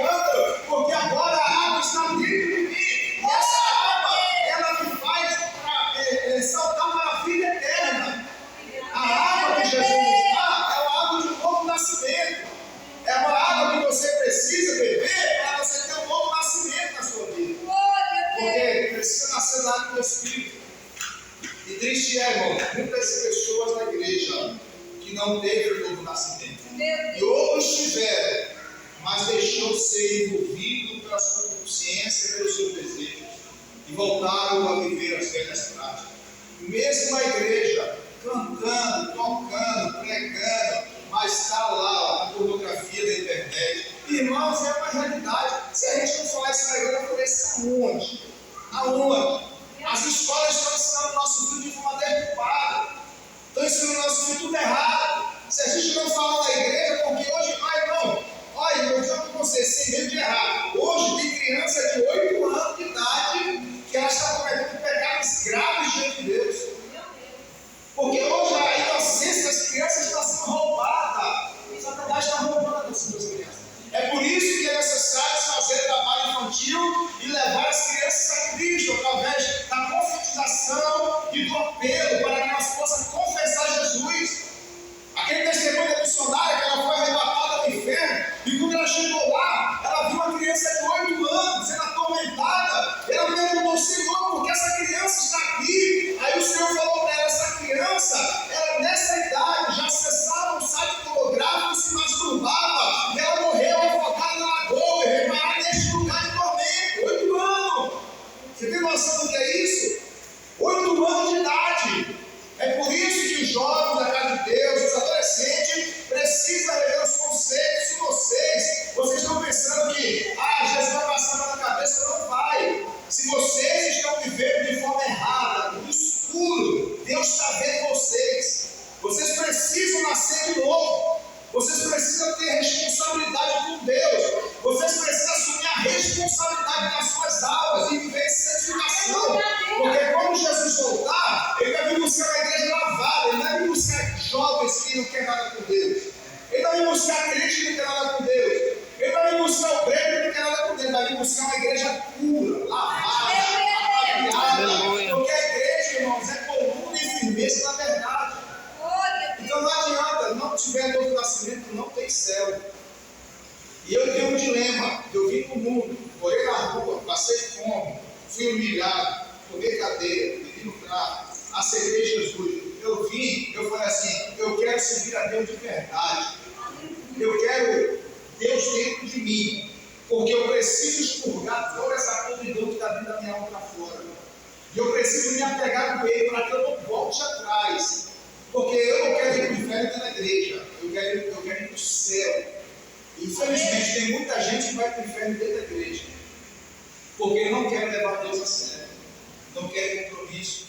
cântaro, porque agora a água está dentro de mim. E essa água, ela me faz saltar para a vida eterna. A água que Jesus nos dá é uma água de novo nascimento. É uma água que você precisa beber para você ter um novo nascimento na sua vida. Porque precisa nascer da água do Espírito. E triste é, irmão, muitas pessoas na igreja que não teve o novo nascimento. E outros tiveram, mas deixou de ser envolvido pela sua consciência, pelos seus desejos. E voltaram a viver as velhas práticas. Mesmo a igreja, cantando, tocando, pregando, mas está lá a pornografia da internet. Irmãos, é uma realidade. Se a gente não falar isso na igreja, vai isso aonde? Aonde? As escolas estão ensinando o nosso filho de forma deturpada. Estão ensinando o nosso filho tudo errado. Se a gente não fala na igreja, porque hoje, irmão, olha, eu digo para você, sem medo de errar. Hoje tem criança de 8 anos de idade que ela está cometendo pecados graves diante de Deus. Porque hoje a inocência das crianças está sendo roubada. Satanás está roubando a inocência das crianças. É por isso que é necessário fazer trabalho infantil e levar as crianças a Cristo através da conscientização e do apelo para que elas possam confessar Jesus. Aquele testemunho da missionária que ela foi arrebatada do inferno e quando ela chegou lá, ela viu uma criança de 8 anos sendo atormentada. Ela perguntou: Senhor, por que essa criança está aqui? Aí o Senhor falou para ela: essa criança, ela nessa idade já acessava um site pornográfico e se masturbava, e ela morreu afogada na lagoa e reparada neste lugar de tormento. 8 anos! Você tem noção do que é isso? 8 anos de idade. É por isso que os jovens da casa de Deus, os adolescentes, precisam rever os conceitos de vocês. Vocês estão pensando que Jesus vai passar na cabeça? Não vai. Se vocês estão vivendo de forma errada, no escuro, Deus está vendo vocês. Vocês precisam nascer de novo. Vocês precisam ter responsabilidade com Deus. Vocês precisam assumir a responsabilidade das suas almas e viver em santificação. Porque quando Jesus voltar, Ele vai vir buscar uma igreja lavada. Ele vai vir buscar jovens que não querem nada com Deus. Ele vai vir buscar crente que não quer nada com Deus. Ele vai vir buscar o crente que não quer nada com Deus. Ele vai vir buscar uma igreja pura, lavada, apaviada. Porque a igreja, irmãos, é coluna e firmeza na verdade. Então não adianta, não tiver novo nascimento, não tem céu. E eu tenho um dilema. Eu vim para o mundo, morei na rua, passei fome, fui humilhado, tomei cadeia, bebi no carro, aceitei Jesus. eu vim, eu falei assim, eu quero servir a Deus de verdade. Eu quero Deus dentro de mim, porque eu preciso expurgar toda essa podridão que está dentro da minha alma para fora. E eu preciso me apegar com Ele para que eu não volte atrás. Porque eu não quero ir para o inferno na igreja, eu quero ir para o céu. Infelizmente tem muita gente que vai para o inferno dentro da igreja, porque não quer levar Deus a sério, não quer compromisso.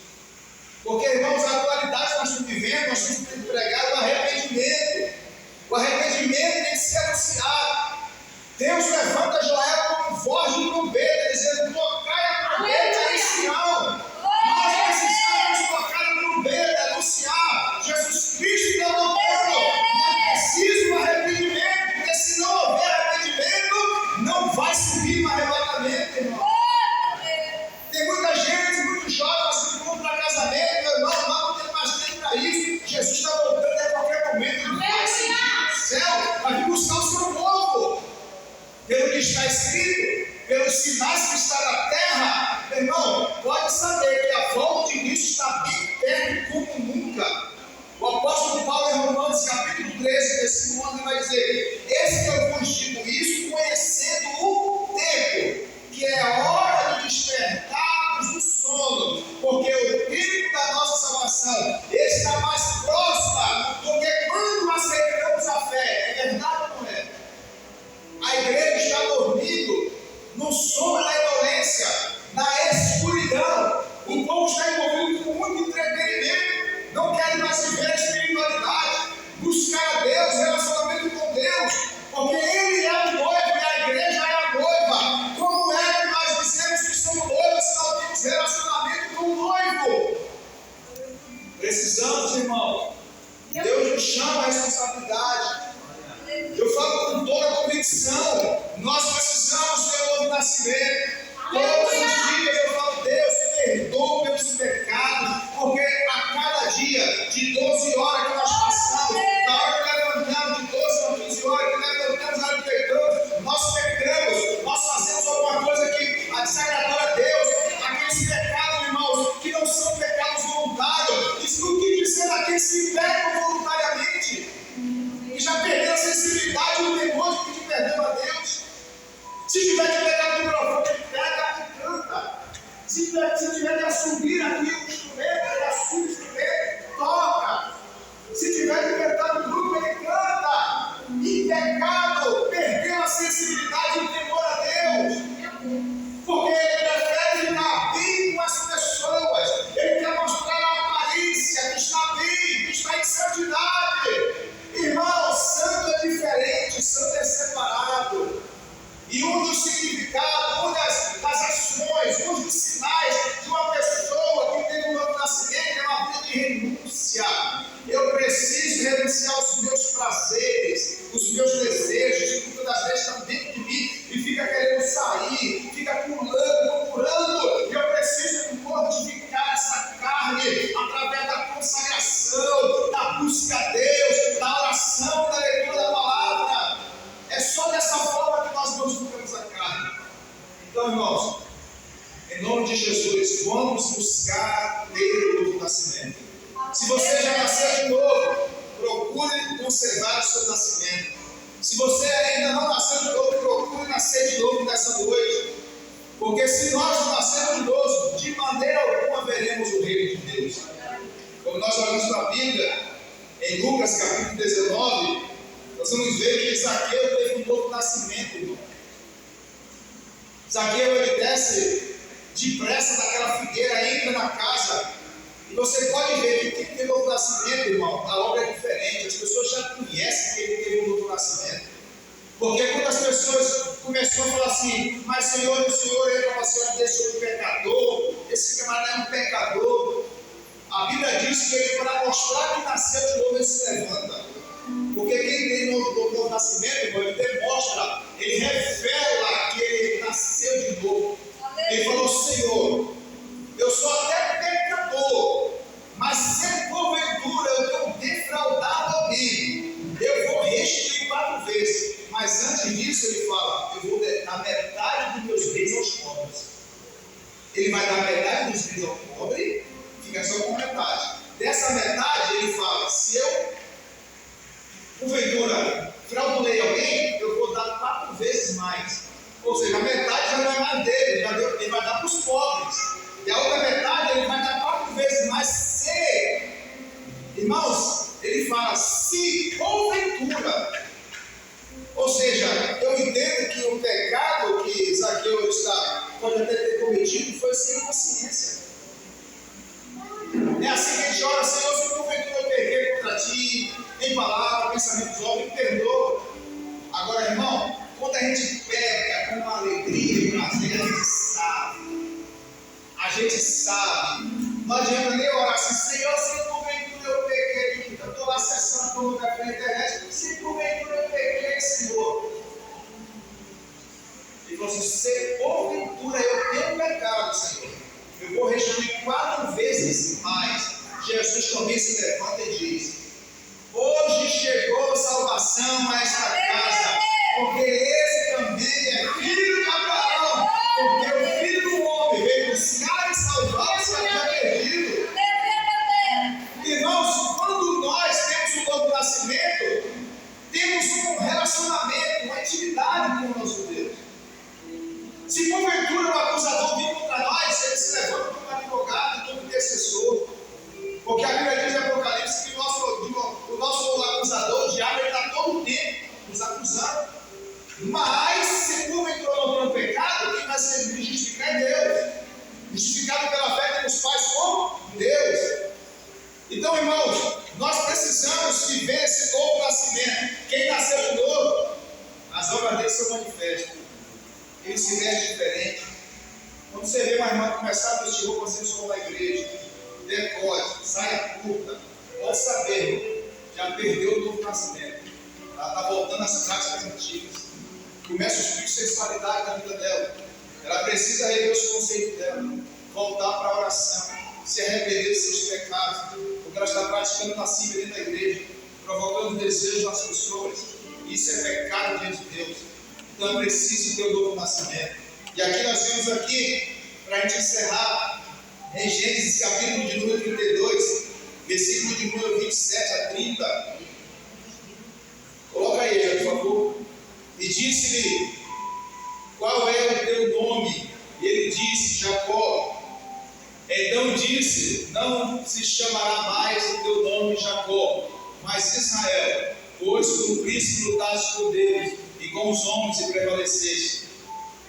Porque, irmãos, a atualidade que nós estamos vivendo, nós temos que pregar o arrependimento. O arrependimento tem que ser anunciado. Deus levanta Joel como voz de trombeta, dizendo: tocai a trombeta em Sião. Nós precisamos tocar a trombeta, anunciar Jesus Cristo está voltando. É preciso um arrependimento, porque se não houver arrependimento, não vai subir no arrebatamento, irmão. Tem muita gente, muitos jovens que vão para casamento, meu irmão, não tem mais tempo para isso. Jesus está voltando a qualquer momento, ele vai subir no céu, vai vir buscar o seu povo. Pelo que está escrito, pelos sinais que está na terra, meu irmão, pode saber que a volta de Cristo está bem perto como nunca. O apóstolo Paulo em Romanos capítulo 13, versículo 11 vai dizer: esse que eu vos digo isso, conhecendo o tempo, que é a hora de despertarmos do sono, porque o tempo da nossa salvação está mais próximo do que quando aceitamos a fé. É verdade ou não é? A igreja está dormindo no sono da indolência, na escuridão. O povo está envolvido com muito entretenimento, não querem mais viver a espiritualidade, buscar a Deus, relacionamento com Deus, porque Ele é o noivo e a igreja é a noiva. Como é que nós dizemos que somos noivos se não temos relacionamento com o noivo? Precisamos, irmão. Deus nos chama a responsabilidade. Eu falo com toda a convicção, nós precisamos ter um novo nascimento. Todos os dias eu falo: Deus, perdoa meus pecados, porque a cada dia, de 12 horas que nós passamos, na hora que levantamos, de 12 a 15 horas que levantamos, na hora que pecamos, nós fazemos alguma coisa que desagradou a Deus. Aqueles pecados, irmãos, que não são pecados voluntários. Isso o que dizer daqueles que pecam voluntariamente, e já perderam a sensibilidade e o temor de pedir perdão a Deus. Se tiver que pegar no microfone, ele pega e canta. Se tiver que assumir aqui o instrumento, ele assume o instrumento, toca. Se tiver que cantar no grupo, ele canta. Em pecado, perdeu a sensibilidade e o temor a Deus. Porque ele prefere ficar bem com as pessoas. Ele quer mostrar a aparência que está bem, que está em santidade. Irmão, santo é diferente, santo é separado. E um dos significados, uma das ações, um dos sinais de uma pessoa que tem um novo nascimento é uma vida de renúncia. Eu preciso renunciar aos meus prazeres, os meus desejos, que muitas das vezes estão dentro de mim e fica querendo sair, fica pulando, procurando. Eu preciso mortificar essa carne através da consagração, da busca a Deus, da oração, da leitura da palavra. É só dessa forma que nós mortificamos a carne. Então, irmãos, em nome de Jesus, vamos buscar ter o novo nascimento. Se você já nasceu de novo, procure conservar o seu nascimento. Se você ainda não nasceu de novo, procure nascer de novo nessa noite. Porque se nós não nascermos de novo, de maneira alguma veremos o reino de Deus. Quando nós olhamos para a Bíblia, em Lucas capítulo 19, nós vamos ver que Zaqueu teve um novo nascimento, irmão. Zaqueu, ele desce depressa daquela figueira, entra na casa, e você pode ver que quem teve um novo nascimento, irmão, a obra é diferente. As pessoas já conhecem que ele teve um novo nascimento. Porque quando as pessoas começaram a falar assim: mas Senhor, o Senhor entra para você deixou o pecador, esse camarada é um pecador. A Bíblia diz que ele, para mostrar que nasceu de novo, ele se levanta. Porque quem tem novo nascimento, irmão, ele demonstra, ele revela que ele nasceu de novo. Ele falou: Senhor, eu sou até pecador, mas se porventura eu tenho defraudado alguém, eu vou restituir 4 vezes. Mas antes disso ele fala: eu vou dar metade dos meus bens aos pobres. Ele vai dar metade dos bens ao pobre, fica só com metade. dessa metade, ele fala: se eu, porventura, fraudulei alguém, eu vou dar 4 vezes mais. Ou seja, a metade já não é mais dele, ele vai dar para os pobres. E a outra metade ele vai dar 4 vezes mais. Se, irmãos, ele fala: se porventura. Ou seja, eu entendo que o pecado que Zaqueu pode até ter cometido foi sem consciência. É assim que a gente ora: Senhor, se porventura eu pequei contra ti, em palavra, pensamento, obra, me perdoa. Agora, irmão, quando a gente peca com alegria e prazer, a gente sabe. A gente sabe. Não adianta nem orar assim: Senhor, se porventura eu pequei. Eu estou lá acessando todo lugar pela internet. Se porventura eu pequei, Senhor. Ele falou assim: se porventura eu tenho pecado, Senhor, eu vou restituir 4 vezes mais. Jesus também se levanta e diz: hoje chegou salvação a esta casa, porque esse também é filho de Abraão, porque o filho do homem veio buscar e salvar os que haviam perdido. Irmãos, quando nós temos um novo nascimento, temos um relacionamento, uma intimidade com o nosso Deus. Se porventura o acusador vir contra nós, ele se levanta como advogado e como intercessor. Porque a Bíblia diz em Apocalipse que o nosso acusador, o diabo, ele está todo o tempo nos acusando. Mas, se porventura não tem um pecado, quem vai ser justificado é Deus. Justificado pela fé temos paz com Deus. Então, irmãos, nós precisamos viver esse novo nascimento. Quem nasceu de novo, as obras dele se manifestam. Ele se veste diferente. Quando você vê uma irmã começar a vestir roupa sensual na igreja, decote, saia curta, pode saber, irmão, já perdeu o novo nascimento. Ela está voltando às práticas antigas. Começa o espírito de sexualidade na vida dela. Ela precisa rever os conceitos dela, voltar para a oração, se arrepender de seus pecados, porque ela está praticando lascívia dentro da igreja, provocando desejos nas pessoas. Isso é pecado diante de Deus. Então é preciso ter o novo nascimento. E aqui nós vemos aqui, para a gente encerrar, em Gênesis capítulo de número 32, versículo de número 27 a 30. Coloca aí, por favor. E disse-lhe: qual é o teu nome? E ele disse: Jacó. Então disse: não se chamará mais o teu nome Jacó, mas Israel, pois cumpriste lutaste com Deus e com os homens e prevaleceste.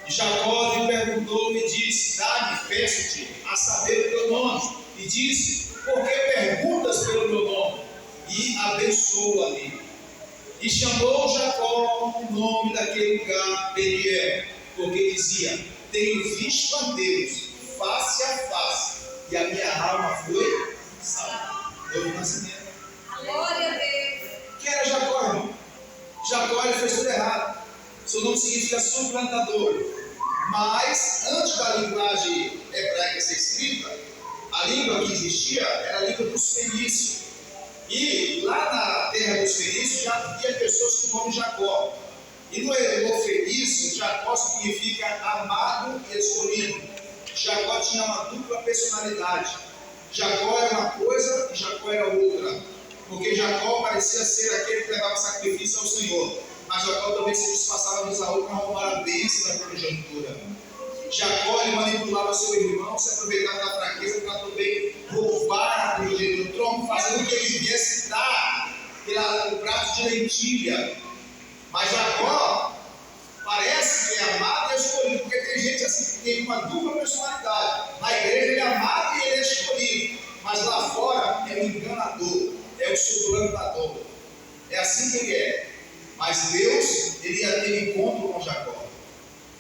E Jacó lhe perguntou e disse: dá-me, peço-te, a saber o teu nome. E disse: por que perguntas pelo meu nome? E abençoou ali. E chamou Jacó o nome daquele lugar Peniel, porque dizia: tenho visto a Deus face a face, e a minha alma foi salva. Novo nascimento. Glória a Deus. Quem era Jacó, irmão? Jacó, ele fez tudo errado. Seu nome significa suplantador. Mas, antes da linguagem hebraica ser escrita, a língua que existia era a língua dos fenícios. E lá na terra dos fenícios já havia pessoas com o nome Jacó. E no fenício, Jacó significa amado e escolhido. Jacó tinha uma dupla personalidade. Jacó era uma coisa e Jacó era outra. Porque Jacó parecia ser aquele que levava sacrifício ao Senhor. Mas Jacó também se disfarçava de Esaú para roubar a bênção da primogenitura. Jacó ele manipulava seu irmão, se aproveitava da fraqueza para também roubar a primogenitura do trono, fazendo com que ele viesse dar pelo prato de lentilha. Mas Jacó parece que é amado e escolhido, porque tem gente assim que tem uma dupla personalidade. Na igreja ele é amado e ele é escolhido, mas lá fora é um enganador, é um suplantador. É assim que ele é. Mas Deus, ele ia ter encontro com Jacó.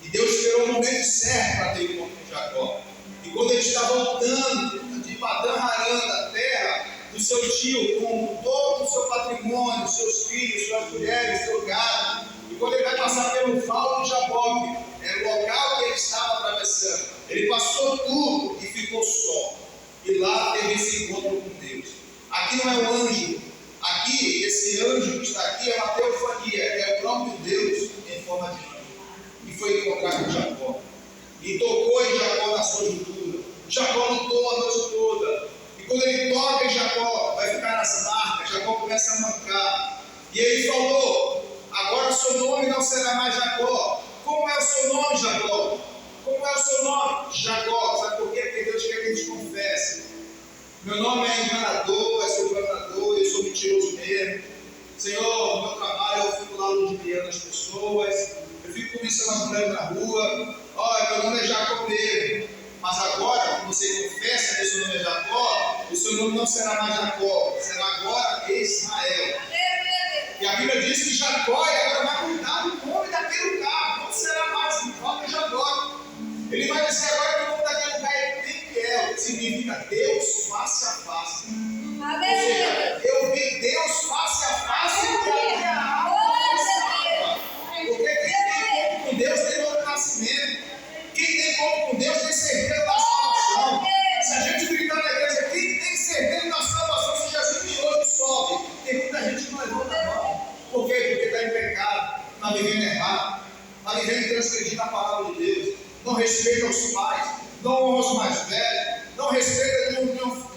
E Deus esperou o momento certo para ter encontro com Jacó. E quando ele está voltando de Padã-Arã, da terra do seu tio, com todo o seu patrimônio, seus filhos, suas mulheres, seu gado, e quando ele vai passar pelo Val de Jaboque, era o local que ele estava atravessando, ele passou tudo e ficou só. E lá teve esse encontro com Deus. Aqui não é um anjo. Aqui, esse anjo que está aqui é uma teofania, é o próprio Deus em forma de anjo. E foi encontrar com Jacó. E tocou em Jacó na sua juntura. Jacó lutou a noite toda. E Quando ele toca em Jacó, vai ficar nas marcas, Jacó começa a mancar. E ele falou: agora seu nome não será mais Jacó. Como é o seu nome, Jacó? Como é o seu nome? Jacó. Sabe por quê? Porque Deus quer que a gente confesse. Meu nome é enganador, eu sou enganador, eu sou mentiroso mesmo. Senhor, no meu trabalho eu fico lá ludibriando as pessoas, eu fico conversando as mulheres na rua. Olha, meu nome é Jacó mesmo. Mas agora, que você confessa que seu nome é Jacó, o seu nome não será mais Jacó, será agora Israel. E a Bíblia diz que Jacó agora vai cuidar do nome daquele lugar, não será mais o nome de Jacó. Ele vai dizer agora que o nome daquele lugar é Peniel, que significa Deus face a face. Ou seja, eu vi Deus face a face e a minha alma estava. Porque quem tem encontro com Deus tem novo nascimento. Quem tem encontro com Deus tem certeza da salvação. Se a gente gritar na igreja, quem tem certeza da salvação, se Jesus me hoje sobe, tem muita gente que não levanta a mão. Por quê? Porque está em pecado, está vivendo errado, está vivendo transgredindo a palavra de Deus, não respeita os pais, não honra os mais velhos, não respeita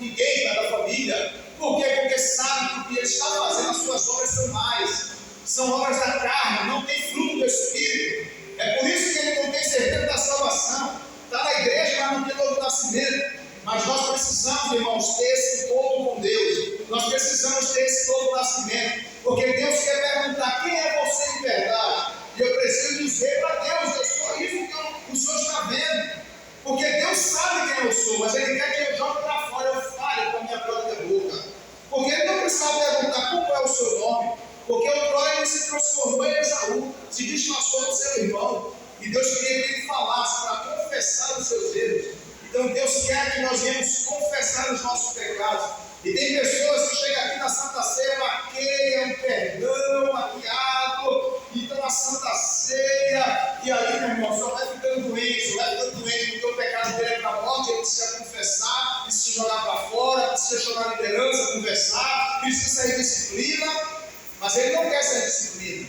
ninguém da família. Por quê? Porque sabe que o que ele está fazendo, as suas obras são mais, são obras da carne, não tem fruto do Espírito. É por isso que ele não tem certeza da salvação. Está na igreja, mas não tem novo nascimento. Mas nós precisamos, irmãos, ter esse encontro com Deus. Nós precisamos ter esse novo nascimento. Porque Deus quer perguntar: quem é você de verdade? E eu preciso dizer para Deus: eu sou isso que o Senhor está vendo. Porque Deus sabe quem eu sou, mas Ele quer que eu jogue para fora, eu fale com a minha própria boca. Porque Ele não precisa perguntar qual é o seu nome. Porque o próximo se transformou em Esaú, se disfarçou do seu irmão. E Deus queria que ele falasse para confessar os seus erros. Então Deus quer que nós venhamos confessar os nossos pecados. E tem pessoas que chegam aqui na Santa Ceia, maqueiam um perdão, maquiado, e estão na Santa Ceia, e aí, meu irmão, só vai ficando doente, porque o pecado dele é para a morte, ele precisa confessar, precisa jogar para fora, precisa chamar a liderança, conversar, precisa sair disciplina, mas ele não quer sair disciplina.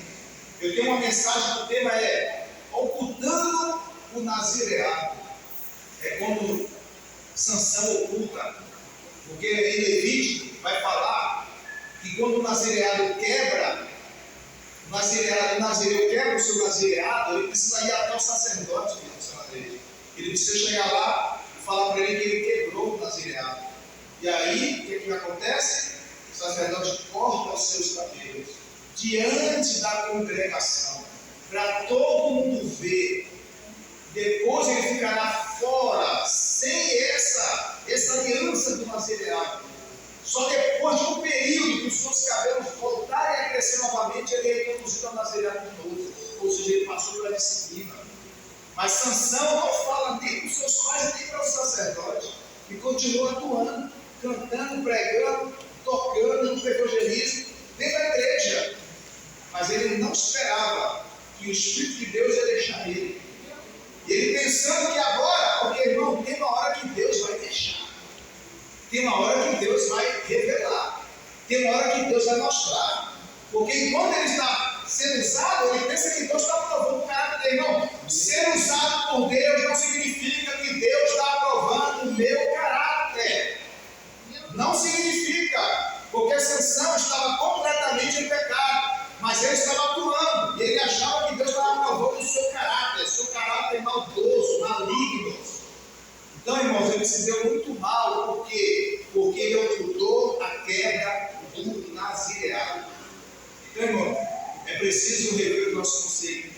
Eu tenho uma mensagem, o tema é ocultando o nazireado. É quando Sansão oculta, porque em Levítico vai falar que quando o nazireado quebra, o nazireu quebra o seu nazireado, ele precisa ir até o sacerdote que funciona dele. Ele precisa chegar lá e falar para ele que ele quebrou o nazireado. E aí, o que acontece? O sacerdote corta os seus cabelos diante da congregação, para todo mundo ver. Depois ele ficará fora, sem essa aliança do nazireado. Só depois de um período que os seus cabelos voltarem a crescer novamente, ele é introduzido ao nazireado de novo. Ou seja, ele passou pela disciplina. Mas Sansão não fala nem para os seus pais, nem para o sacerdote. E continua atuando, cantando, pregando, tocando no evangelismo dentro da igreja. Mas ele não esperava que o Espírito de Deus ia deixar ele. E ele pensando que agora, porque irmão, tem uma hora que Deus vai deixar. Tem uma hora que Deus vai revelar. Tem uma hora que Deus vai mostrar. Porque enquanto ele está sendo usado, ele pensa que Deus está provando o caráter dele. Não, ser usado por Deus não significa que Deus está aprovando o meu caráter. Não significa. Porque Sansão estava completamente em pecado. Mas ele estava atuando. E ele achava que Deus estava aprovando o seu caráter maldoso, maligno. Então, irmãos, ele se deu muito mal. Por quê? Porque ele ocultou a quebra do nazireado. Então, irmão, é preciso rever o nosso conceito.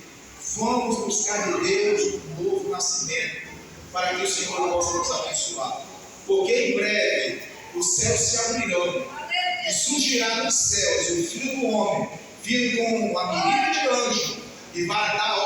Vamos buscar de Deus um novo nascimento, para que o Senhor possa nos abençoar. Porque em breve os céus se abrirão e surgirá dos céus o Filho do Homem, vindo com uma miríade de anjos, e vai dar